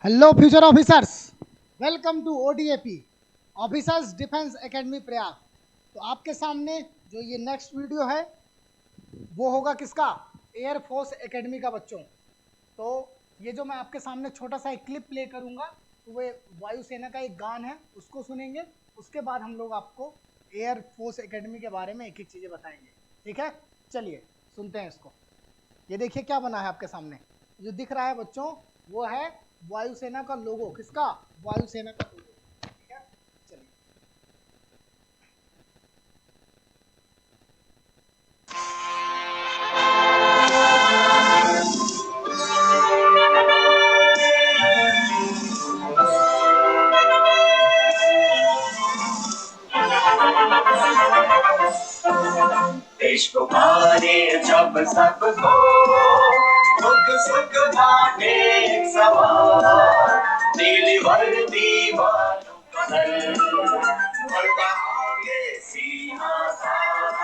Hello future officers, welcome to ODAP officers defence academy Prayag. तो आपके सामने जो ये नेक्स्ट वीडियो है वो होगा किसका? एयर फोर्स एकेडमी का बच्चों। तो ये जो मैं आपके सामने छोटा सा एक क्लिप प्ले करूंगा तो वो वायुसेना का एक गान है, उसको सुनेंगे। उसके बाद हम लोग आपको एयर फोर्स एकेडमी के बारे में एक एक चीज़ें बताएंगे। ठीक है, चलिए सुनते हैं इसको। ये देखिए क्या बना है आपके सामने, जो दिख रहा है बच्चों वो है वायुसेना का लोगो। किसका? वायुसेना का लोगो। ठीक है, चलिए। देश पुकारे जब सबको, दुख सुख बांटे एक समान, नीली वर्दी वालों का दल, बढ़ता आगे सिंहासन,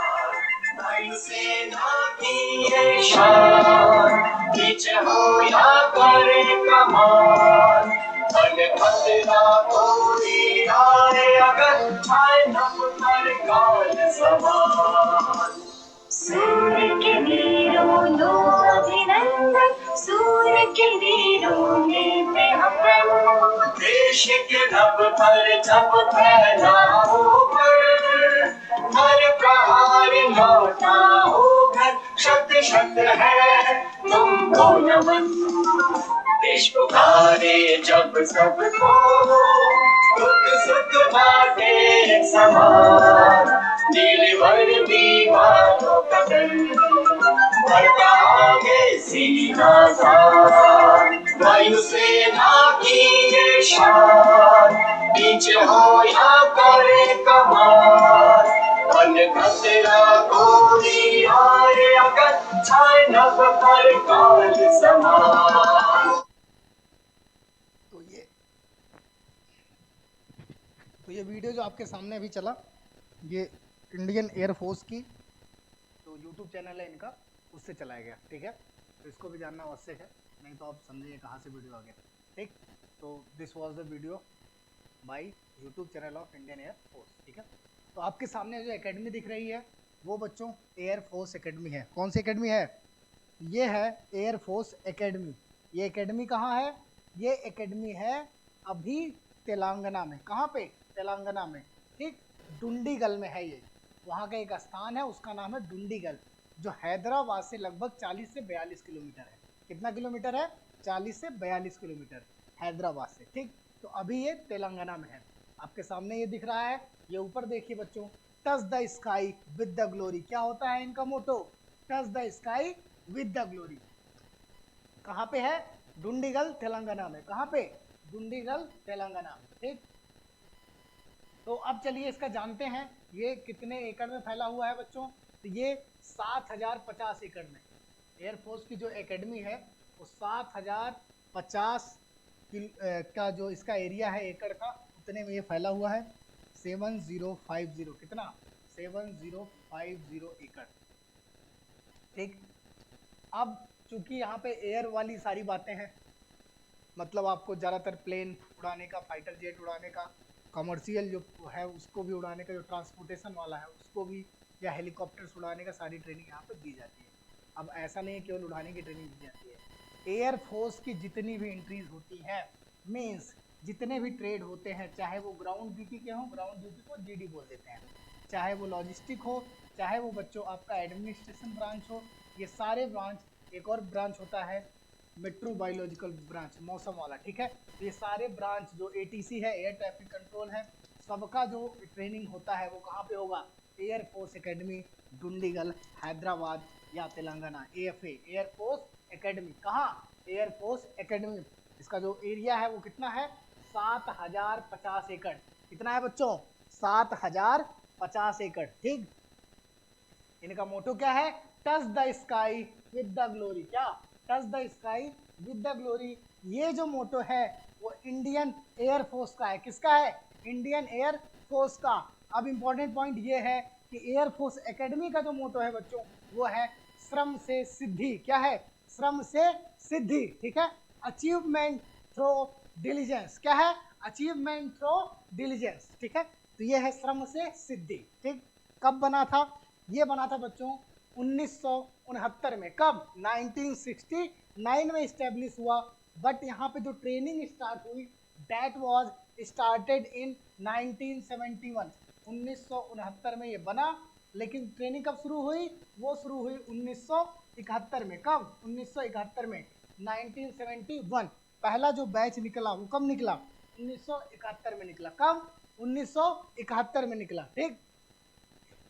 वायुसेना की ये शान, पीछे हो या करे कमान, बन खतरा कोई आए अगर, छाए नभ पर काल समान। सूर्य के वीरों लो अभिनंदन, सूर्य के वीरों लेते हम प्रण, देश के नभ पर जब फहराओ पर, हर प्रहार लौटा हो घर, शत शत है तुमको नमन। देश पुकारे जब सबको, दुख सुख बांटे एक समान, नीली वर्दी वालों का दल, बढ़ता आगे सिंहासन, वायुसेना की ये शान, पीछे हो या करे कमान, बन खतरा कोई आए अगर, छाए नभ पर काल समान। तो ये वीडियो जो आपके सामने अभी चला, ये इंडियन एयरफोर्स की जो यूट्यूब चैनल है इनका, उससे चलाया गया। ठीक है, तो इसको भी जानना आवश्यक है, नहीं तो आप समझिए कहाँ से वीडियो आ गया। ठीक, तो this was the video by YouTube channel of Indian air force. ठीक है, तो आपके सामने जो एकेडमी दिख रही है वो बच्चों एयरफोर्स एकेडमी है। कौन सी एकेडमी है? ये है एयरफोर्स एकेडमी। ये एकेडमी कहाँ है? ये एकेडमी है अभी तेलंगाना में। कहाँ पे? तेलंगाना में। ठीक, डुंडीगल में है ये। वहाँ का एक स्थान है, उसका नाम है डुंडीगल, जो हैदराबाद से लगभग 40 से 42 किलोमीटर है। कितना किलोमीटर है? 40 से 42 किलोमीटर हैदराबाद से। ठीक, तो अभी ये तेलंगाना में है। आपके सामने ये दिख रहा है, ये ऊपर देखिए बच्चों, touch the sky with the glory. क्या होता है इनका motto? Touch the sky with the glory. कहाँ पे है? डुंडीगल तेलंगाना में। कहाँ पे? डुंडीगल तेलंगाना में। ठीक, तो अब चलिए इसका जानते हैं, ये कितने एकड़ में फैला हुआ है बच्चों। तो ये 7050 एकड़ में। एयरफोर्स की जो एकेडमी है वो 7050 का जो इसका एरिया है एकड़ का, उतने में ये फैला हुआ है। 7050 कितना? 7050 एकड़। ठीक, अब चूंकि यहाँ पे एयर वाली सारी बातें हैं, मतलब आपको ज़्यादातर प्लेन उड़ाने का, फाइटर जेट उड़ाने का, कमर्शियल जो है उसको भी उड़ाने का, जो ट्रांसपोर्टेशन वाला है उसको भी, या हेलीकॉप्टर्स उड़ाने का सारी ट्रेनिंग यहाँ पे दी जाती है। अब ऐसा नहीं है केवल उड़ाने की ट्रेनिंग दी जाती है। एयरफोर्स की जितनी भी एंट्रीज होती हैं, मीन्स जितने भी ट्रेड होते हैं, चाहे वो ग्राउंड ड्यूटी के हों, ग्राउंड ड्यूटी को जीडी बोल देते हैं, चाहे वो लॉजिस्टिक हो, चाहे वो बच्चों आपका एडमिनिस्ट्रेशन ब्रांच हो, ये सारे ब्रांच, एक और ब्रांच होता है मेट्रो बायोलॉजिकल ब्रांच, मौसम वाला। ठीक है, ये सारे ब्रांच जो एटीसी है, एयर ट्रैफिक कंट्रोल है, सबका जो ट्रेनिंग होता है वो कहाँ पे होगा? एयरफोर्स एकेडमी, डुंडीगल, हैदराबाद या तेलंगाना। AFA, air force academy. कहाँ? Air force academy. इसका जो एरिया है वो कितना है? 7050 एकड़। कितना है बच्चों? 7050 एकड़। ठीक, इनका मोटो क्या है? Touch the sky with the glory. क्या? Touch the sky with the glory. ये जो मोटो है वो इंडियन एयर फोर्स का है। किसका है? इंडियन एयर फोर्स का। अब इंपॉर्टेंट पॉइंट ये है कि एयर फोर्स एकेडमी का जो मोटो है बच्चों वो है श्रम से सिद्धि। क्या है? श्रम से सिद्धि। ठीक है, अचीवमेंट थ्रो डिलीजेंस क्या है, अचीवमेंट थ्रू डिलीजेंस, ठीक है। तो ये है श्रम से सिद्धि, ठीक। कब बना था, ये बना था बच्चों 1969 में। कब, 1969 में इस्टेब्लिश हुआ। बट यहाँ पे जो ट्रेनिंग स्टार्ट हुई दैट वाज स्टार्टेड इन 1971, 1969 में ये बना। लेकिन ट्रेनिंग कब शुरू हुई, वो शुरू हुई 1971 में। कब, 1971 में, 1971 पहला जो बैच निकला वो कब निकला, 1971 में निकला। कब, 1971 में निकला, ठीक।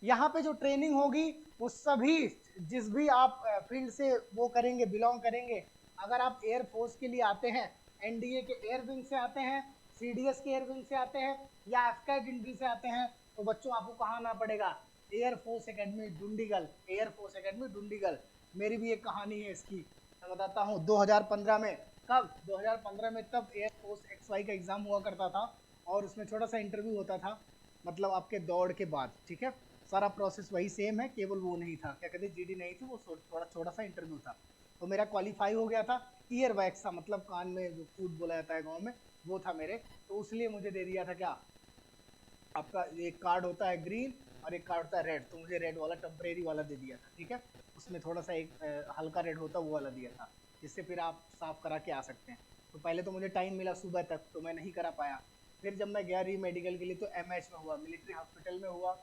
यहाँ पे जो ट्रेनिंग होगी वो सभी, जिस भी आप फील्ड से वो करेंगे, बिलोंग करेंगे, अगर आप एयर फोर्स के लिए आते हैं, एनडीए के एयर विंग से आते हैं, सीडीएस के एयर विंग से आते हैं, या एफकैट एंट्री से आते हैं, तो बच्चों आपको कहाँ आना पड़ेगा, air force academy Dundigal. Air force academy Dundigal, मेरी भी एक कहानी है इसकी, मैं बताता हूँ। 2015 में, कब, 2015 में, तब एयर फोर्स XY का एग्जाम हुआ करता था, और उसमें छोटा सा इंटरव्यू होता था, मतलब आपके दौड़ के बाद, ठीक है। सारा प्रोसेस वही सेम है, केवल वो नहीं था, क्या कहते, जीडी नहीं थी, वो थोड़ा छोटा सा इंटरव्यू था। तो मेरा क्वालिफाई हो गया था। ईयर वैक्स था, मतलब कान में जो फूट बोला जाता है गाँव में, वो था मेरे। तो इसलिए मुझे दे दिया था क्या, आपका एक कार्ड होता है ग्रीन और एक कार्ड होता है रेड, तो मुझे रेड वाला टेम्परेरी वाला दे दिया था, ठीक है। उसमें थोड़ा सा एक हल्का रेड होता वो वाला दिया था, जिससे फिर आप साफ करा के आ सकते हैं। तो पहले तो मुझे टाइम मिला सुबह तक, तो मैं नहीं करा पाया। फिर जब मैं गया री मेडिकल के लिए तो MH में हुआ, मिलिट्री हॉस्पिटल में हुआ।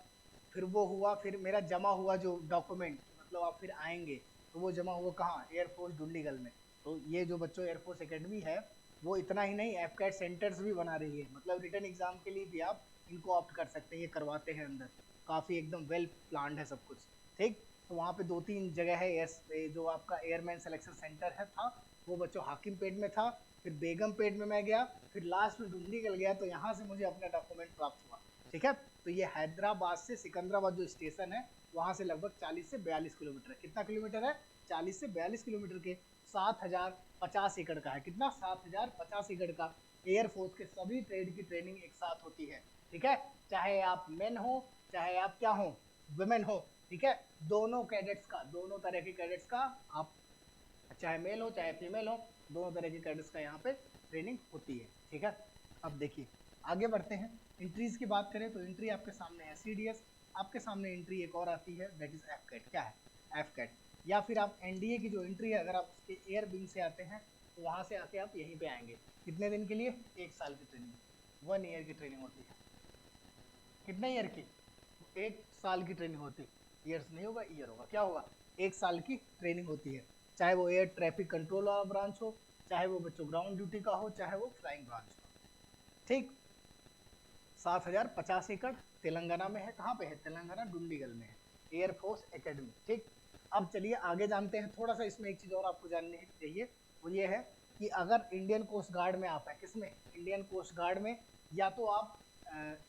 फिर वो हुआ, फिर मेरा जमा हुआ जो डॉक्यूमेंट, मतलब आप फिर आएंगे तो वो जमा हुआ कहाँ, एयरफोर्स डुंडीगल में। तो ये जो बच्चों एयरफोर्स एकेडमी है, वो इतना ही नहीं, एफकैट सेंटर्स भी बना रही है, मतलब रिटर्न एग्जाम के लिए भी आप इनको ऑप्ट कर सकते हैं, ये करवाते हैं अंदर। काफ़ी एकदम वेल प्लान्ड है सब कुछ, ठीक। तो वहाँ पे 2-3 जगह है, जो आपका एयरमैन सिलेक्शन सेंटर है था, वो बच्चों हाकिम पेट में था, फिर बेगम पेट में मैं गया, फिर लास्ट में डुंडीगल गया, तो यहाँ से मुझे अपना डॉक्यूमेंट प्राप्त हुआ, ठीक है। तो ये हैदराबाद से सिकंदराबाद जो स्टेशन है, वहाँ से लगभग 40 से 42 किलोमीटर है। कितना किलोमीटर है, 40 से 42 किलोमीटर के, 7050 एकड़ का है। कितना, 7050 एकड़ का। एयरफोर्स के सभी ट्रेड की ट्रेनिंग एक साथ होती है, ठीक है। चाहे आप मेन हो, चाहे आप क्या हो, वुमेन हो, ठीक है। दोनों कैडेट्स का, दोनों तरह के कैडेट्स का, आप चाहे मेल हो चाहे फीमेल हो, दोनों तरह के कैडेट्स का यहाँ पे ट्रेनिंग होती है, ठीक है। अब देखिए आगे बढ़ते हैं। एंट्रीज की बात करें तो एंट्री आपके सामने है CDS, आपके सामने एंट्री एक और आती है, दैट इज एफकैट। क्या है, एफकैट। या फिर आप एनडीए की जो एंट्री है, अगर आप उसके एयर विंग से आते हैं तो वहाँ से आके आप यहीं पे आएंगे। कितने दिन के लिए, 1 साल की ट्रेनिंग, 1 ईयर की ट्रेनिंग होती है। कितने ईयर की, 1 साल की ट्रेनिंग होती है। ईयर्स नहीं होगा, ईयर होगा। क्या होगा, 1 साल की ट्रेनिंग होती है। चाहे वो एयर ट्रैफिक कंट्रोल वाला ब्रांच हो, चाहे वो बच्चों ग्राउंड ड्यूटी का हो, चाहे वो फ्लाइंग ब्रांच हो, ठीक। 7050 एकड़ तेलंगाना में है। कहाँ पे है, तेलंगाना डुंडीगल में है, एयरफोर्स एकेडमी, ठीक। अब चलिए आगे जानते हैं। थोड़ा सा इसमें एक चीज़ और आपको जाननी चाहिए, वो ये है कि अगर इंडियन कोस्ट गार्ड में आप हैं, किसमें, इंडियन कोस्ट गार्ड में, या तो आप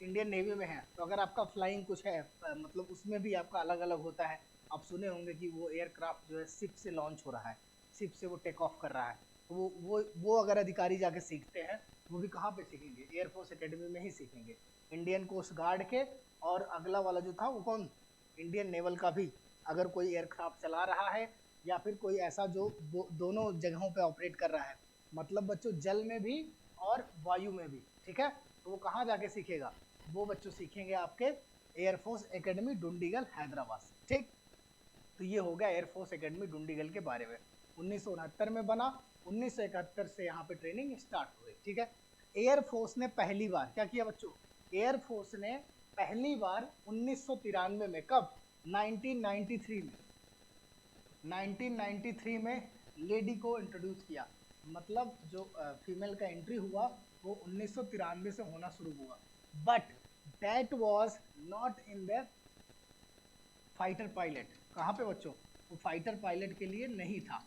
इंडियन नेवी में हैं, तो अगर आपका फ्लाइंग कुछ है, मतलब उसमें भी आपका अलग अलग होता है। आप सुने होंगे कि वो एयरक्राफ्ट जो है शिप से लॉन्च हो रहा है, शिप से वो टेक ऑफ कर रहा है, तो वो अगर अधिकारी जाके सीखते हैं, वो भी कहाँ पे सीखेंगे, एयरफोर्स एकेडमी में ही सीखेंगे, इंडियन कोस्ट गार्ड के। और अगला वाला जो था वो कौन, इंडियन नेवल का भी, अगर कोई एयरक्राफ्ट चला रहा है या फिर कोई ऐसा जो दोनों जगहों पे ऑपरेट कर रहा है, मतलब बच्चों जल में भी और वायु में भी, ठीक है। तो वो कहाँ जाके सीखेगा, वो बच्चों सीखेंगे आपके एयरफोर्स एकेडमी डुंडीगल हैदराबाद से, ठीक। तो ये हो गया एयरफोर्स एकेडमी डुंडीगल के बारे में। 1969 में बना, 1971 से यहाँ पे ट्रेनिंग स्टार्ट हुई, ठीक है। एयरफोर्स ने पहली बार क्या किया बच्चों, एयरफोर्स ने पहली बार 1993 में, कब, 1993 में, 1993 में लेडी को इंट्रोड्यूस किया। मतलब जो फीमेल का एंट्री हुआ वो 1993 से होना शुरू हुआ। But that was not in the fighter pilot. कहाँ पे बच्चों, वो फाइटर पायलट के लिए नहीं था,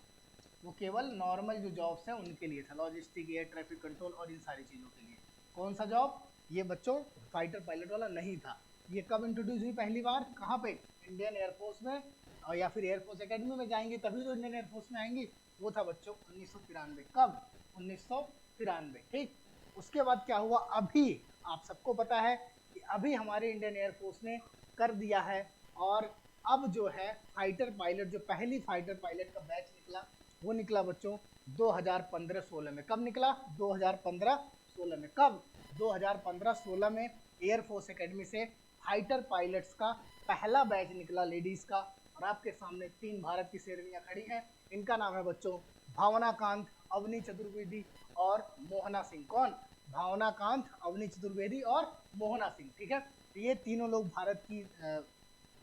वो केवल नॉर्मल जो जॉब्स हैं उनके लिए था, लॉजिस्टिक, एयर ट्रैफिक कंट्रोल और इन सारी चीज़ों के लिए। कौन सा जॉब, ये बच्चों फाइटर पायलट वाला नहीं था। ये कब इंट्रोड्यूस हुई पहली बार, कहाँ पे, इंडियन एयरफोर्स में, और या फिर एयरफोर्स एकेडमी में जाएंगे तभी तो इंडियन एयरफोर्स में आएंगी। वो था बच्चों 1993। कब, 1993, ठीक। उसके बाद क्या हुआ, अभी आप सबको पता है कि अभी हमारे इंडियन एयरफोर्स ने कर दिया है, और अब जो है फाइटर पायलट, जो पहली फाइटर पायलट का बैच निकला वो निकला बच्चों 2015-16 में। कब निकला? 2015-16 में। कब? 2015-16 में एयरफोर्स एकेडमी से फाइटर पायलट्स का पहला बैच निकला लेडीज का। और आपके सामने 3 भारत की शेरनियां खड़ी हैं। इनका नाम है बच्चों भावना कांत, अवनी चतुर्वेदी और मोहना सिंह। कौन? भावना कांत, अवनी चतुर्वेदी और मोहना सिंह। ठीक है, ये तीनों लोग भारत की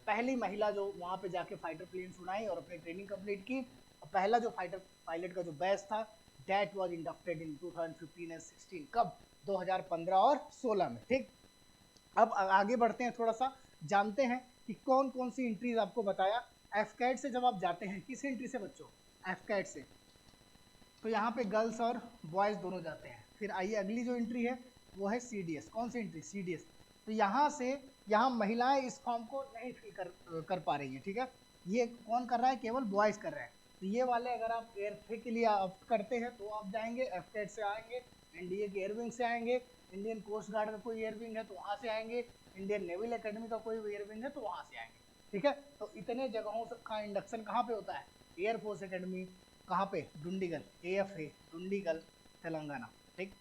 पहली महिला जो वहाँ पे जाके फाइटर प्लेन उड़ाई और अपनी ट्रेनिंग कंप्लीट की। और पहला जो फाइटर पायलट का जो बैच था that was inducted in 2015 and 16। कब? 2015 और 16 में। ठीक, अब आगे बढ़ते हैं, थोड़ा सा जानते हैं कि कौन कौन सी एंट्रीज आपको बताया। एफकैट से जब आप जाते हैं, किस एंट्री से बच्चों? एफकैट से, तो यहाँ पे गर्ल्स और बॉयज़ दोनों जाते हैं। फिर आइए अगली जो एंट्री है वो है सीडीएस। कौन सी एंट्री? सीडीएस। तो यहाँ से यहाँ महिलाएं इस फॉर्म को नहीं फिल कर पा रही हैं। ठीक है, ये कौन कर रहा है? केवल बॉयज़ कर रहे हैं। तो ये वाले अगर आप एयर के लिए ऑप्ट करते हैं तो आप जाएंगे एफकैट से आएंगे, एनडीए के एयरविंग से आएंगे, इंडियन कोस्ट गार्ड का कोई एयरविंग है तो वहाँ से आएंगे, इंडियन नेवल एकेडमी का कोई एयरविंग है तो वहाँ से आएंगे। ठीक है, तो इतने जगहों का इंडक्शन कहाँ पे होता है? Air force academy. कहाँ पे? डुंडीगल, AFA डुंडीगल, तेलंगाना। ठीक,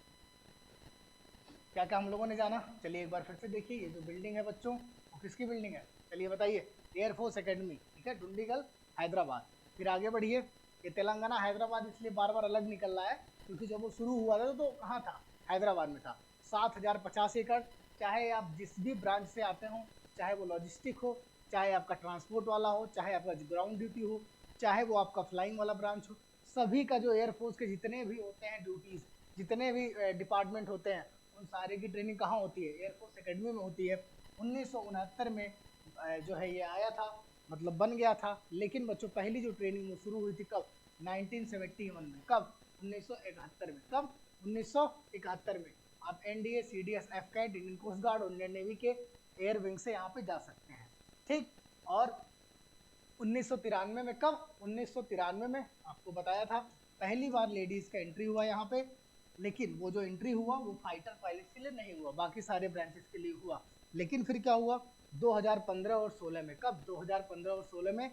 क्या क्या हम लोगों ने जाना? चलिए एक बार फिर से देखिए, ये जो बिल्डिंग है बच्चों वो किसकी बिल्डिंग है? चलिए बताइए। Air force academy. ठीक है, डुंडीगल, हैदराबाद। फिर आगे बढ़िए, ये तेलंगाना हैदराबाद इसलिए बार बार अलग निकल रहा है क्योंकि जब वो शुरू हुआ था तो कहाँ था? हैदराबाद में था। 7050 एकड़। चाहे आप जिस भी ब्रांच से आते हो, चाहे वो लॉजिस्टिक हो, चाहे आपका ट्रांसपोर्ट वाला हो, चाहे आपका ग्राउंड ड्यूटी हो, चाहे वो आपका फ्लाइंग वाला ब्रांच हो, सभी का जो एयरफोर्स के जितने भी होते हैं ड्यूटीज़, जितने भी डिपार्टमेंट होते हैं, उन सारे की ट्रेनिंग कहाँ होती है? एयरफोर्स एकेडमी में होती है। 1969 में जो है ये आया था, मतलब बन गया था। लेकिन बच्चों पहली जो ट्रेनिंग वो शुरू हुई थी कब? 1971 में। कब? 1971 में। कब? 1971 में। आप NDA, CDS, AFCAT, Indian coast guard और इंडियन नेवी के एयर विंग से यहाँ पे जा सकते हैं। ठीक, और 1993 में। कब? 1993 में आपको बताया था पहली बार लेडीज का एंट्री हुआ यहाँ पे। लेकिन वो जो एंट्री हुआ वो फाइटर पायलट के लिए नहीं हुआ, बाकी सारे ब्रांचेस के लिए हुआ। लेकिन फिर क्या हुआ? 2015 और 16 में। कब? 2015 और 16 में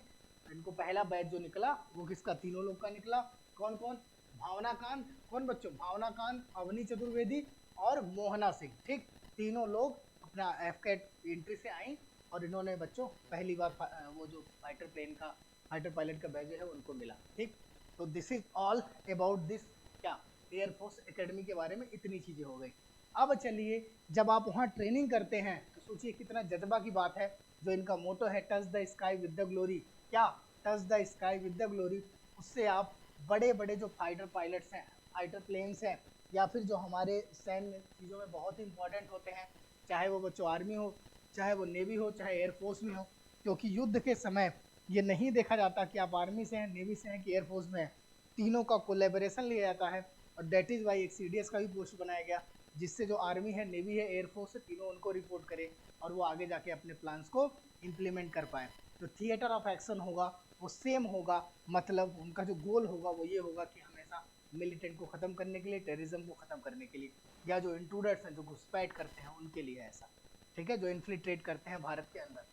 इनको पहला बैच जो निकला वो किसका? तीनों लोग का निकला। कौन कौन? भावना कांत। कौन बच्चों? भावना कांत, अवनी चतुर्वेदी और मोहना सिंह। ठीक, तीनों लोग अपना एफकैट एंट्री से आई और इन्होंने बच्चों पहली बार वो जो फाइटर पायलट का बैच है उनको मिला। ठीक, तो this is all about this क्या एयरफोर्स एकेडमी के बारे में इतनी चीज़ें हो गई। अब चलिए, जब आप वहाँ ट्रेनिंग करते हैं तो सोचिए कितना जज्बा की बात है। जो इनका मोटो है touch the sky with the glory, क्या? Touch the sky with the glory. उससे आप बड़े बड़े जो फाइटर पायलट्स हैं, फाइटर प्लेन्स हैं, या फिर जो हमारे सैन्य चीज़ों में बहुत ही इंपॉर्टेंट होते हैं, चाहे वो बच्चों आर्मी हो, चाहे वो नेवी हो, चाहे एयरफोर्स में हो, क्योंकि युद्ध के समय ये नहीं देखा जाता कि आप आर्मी से हैं, नेवी से हैं कि एयरफोर्स में हैं। तीनों का कोलेबोरेशन लिया जाता है और दैट इज़ वाई एक सीडीएस का भी पोस्ट बनाया गया जिससे जो आर्मी है, नेवी है, एयरफोर्स है, तीनों उनको रिपोर्ट करे और वो आगे जाके अपने प्लान्स को इम्प्लीमेंट कर पाए। तो थिएटर ऑफ एक्शन होगा वो सेम होगा, मतलब उनका जो गोल होगा वो ये होगा कि हमेशा मिलिटेंट को ख़त्म करने के लिए, टेररिज्म को ख़त्म करने के लिए, या जो इंट्रूडर्स हैं जो घुसपैठ करते हैं उनके लिए ऐसा। ठीक है, जो इन्फिल्ट्रेट करते हैं भारत के अंदर।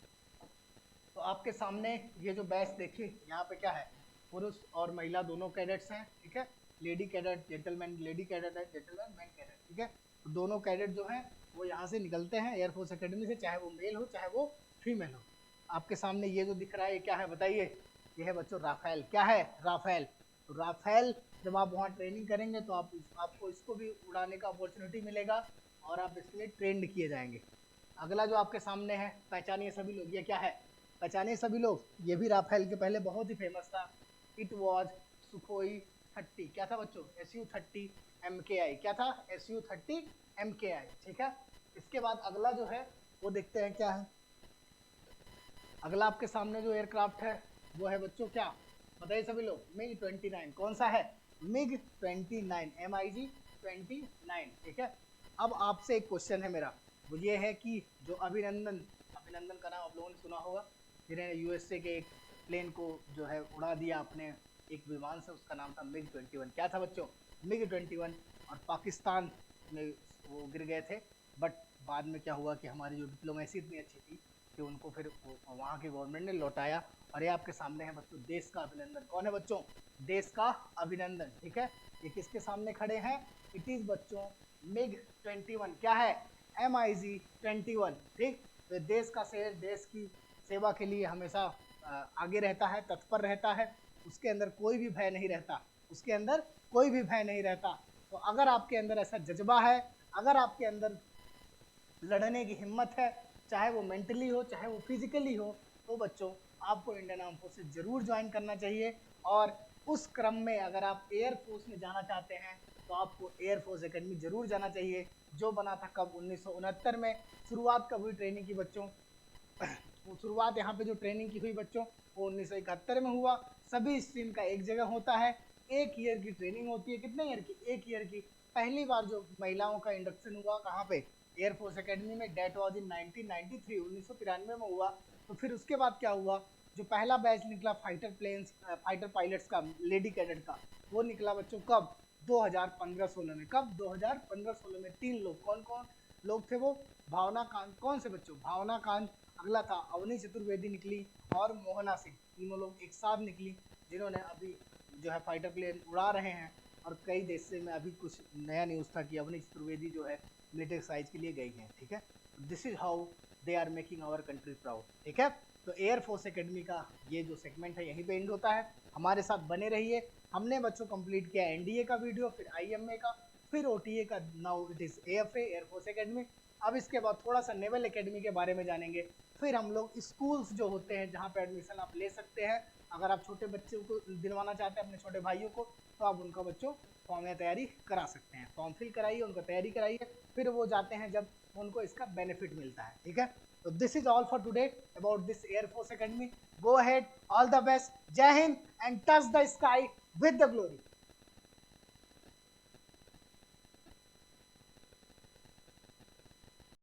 तो आपके सामने ये जो बैच देखिए, यहाँ पे क्या है? पुरुष और महिला दोनों कैडेट्स हैं। ठीक है, lady cadet, gentleman lady cadet है, जेंटलमैन मैन कैडेट। ठीक है, तो दोनों कैडेट जो हैं वो यहाँ से निकलते हैं एयरफोर्स एकेडमी से, चाहे वो मेल हो चाहे वो फीमेल हो। आपके सामने ये जो दिख रहा है ये क्या है बताइए? ये है बच्चों राफेल। क्या है? राफेल। तो राफेल जब आप वहाँ ट्रेनिंग करेंगे तो आपको इसको भी उड़ाने का अपॉर्चुनिटी मिलेगा और आप इसके लिए ट्रेंड किए जाएंगे। अगला जो आपके सामने है, पहचानिए सभी लोग, ये क्या है? पहचानिए सभी लोग, ये भी राफेल के पहले बहुत ही फेमस था। It was Sukhoi 30। क्या था बच्चों? SU-30 MKI। क्या था? SU-30 MKI। ठीक है, इसके बाद अगला जो है वो देखते हैं क्या है। अगला आपके सामने जो एयरक्राफ्ट है वो है बच्चों क्या? बताइए सभी लोग, MiG-29। कौन सा है? MiG-29, MiG-29। ठीक है, अब आपसे एक क्वेश्चन है मेरा, वो ये है कि जो अभिनंदन का नाम आप लोगों ने सुना होगा, जिन्होंने USA के एक प्लेन को जो है उड़ा दिया अपने एक विमान से, उसका नाम था MiG-21। क्या था बच्चों? MiG-21। और पाकिस्तान में वो गिर गए थे, बट बाद में क्या हुआ कि हमारी जो डिप्लोमेसी इतनी अच्छी थी कि उनको फिर वहाँ की गवर्नमेंट ने लौटाया। और ये आपके सामने है बच्चों देश का अभिनंदन। कौन है बच्चों? देश का अभिनंदन। ठीक है, ये किसके सामने खड़े हैं? इट इज बच्चों मिग 21। क्या है? MiG 21। ठीक, तो देश का शेर देश की सेवा के लिए हमेशा आगे रहता है, तत्पर रहता है, उसके अंदर कोई भी भय नहीं रहता, उसके अंदर कोई भी भय नहीं रहता। तो अगर आपके अंदर ऐसा जज्बा है, अगर आपके अंदर लड़ने की हिम्मत है, चाहे वो मेंटली हो चाहे वो फिजिकली हो, तो बच्चों आपको इंडियन आर्म फोर्सेस जरूर ज्वाइन करना चाहिए। और उस क्रम में अगर आप एयरफोर्स में जाना चाहते हैं तो आपको एयरफोर्स एकेडमी जरूर जाना चाहिए, जो बना था कब? 1969 में। शुरुआत कब हुई ट्रेनिंग की बच्चों? वो शुरुआत यहाँ पे जो ट्रेनिंग की हुई बच्चों वो 1971 में हुआ। सभी स्ट्रीम का एक जगह होता है, 1 ईयर की ट्रेनिंग होती है। कितने ईयर की? 1 ईयर की। पहली बार जो महिलाओं का इंडक्शन हुआ कहाँ पे? एयरफोर्स एकेडमी में। डेट वाज इन 1993, 1993 में हुआ। तो फिर उसके बाद क्या हुआ? जो पहला बैच निकला फाइटर पायलट्स का, लेडी कैडेट का, वो निकला बच्चों कब? 2015-16 में। कब? 2015-16 में। 3 लोग। कौन कौन लोग थे वो? भावना कांत। कौन से बच्चों? भावना कांत। अगला था अवनी चतुर्वेदी निकली, और मोहना सिंह। तीनों लोग एक साथ निकली, जिन्होंने अभी जो है फाइटर प्लेन उड़ा रहे हैं। और कई देश में अभी कुछ नया न्यूज़ था कि अवनी चतुर्वेदी जो है मिलिट्री एक्सरसाइज के लिए गई हैं। ठीक है, this is how they are making our country proud. ठीक है, तो एयरफोर्स एकेडमी का ये जो सेगमेंट है यहीं पे एंड होता है। हमारे साथ बने रहिए। हमने बच्चों कंप्लीट किया एनडीए का वीडियो, फिर आईएमए का, फिर ओटीए का, now it is AFA, air force academy. अब इसके बाद थोड़ा सा नेवल एकेडमी के बारे में जानेंगे। फिर हम लोग स्कूल्स जो होते हैं जहाँ पे एडमिशन आप ले सकते हैं, अगर आप छोटे बच्चों को दिलवाना चाहते हैं, अपने छोटे भाइयों को, तो आप उनका बच्चों फॉर्म या तैयारी करा सकते हैं। फॉर्म फिल कराइए, उनको तैयारी कराइए, फिर वो जाते हैं जब उनको इसका बेनिफिट मिलता है। ठीक है, तो this is all for today about this air force academy. Go ahead, all the best, जय हिंद and touch the sky with the glory.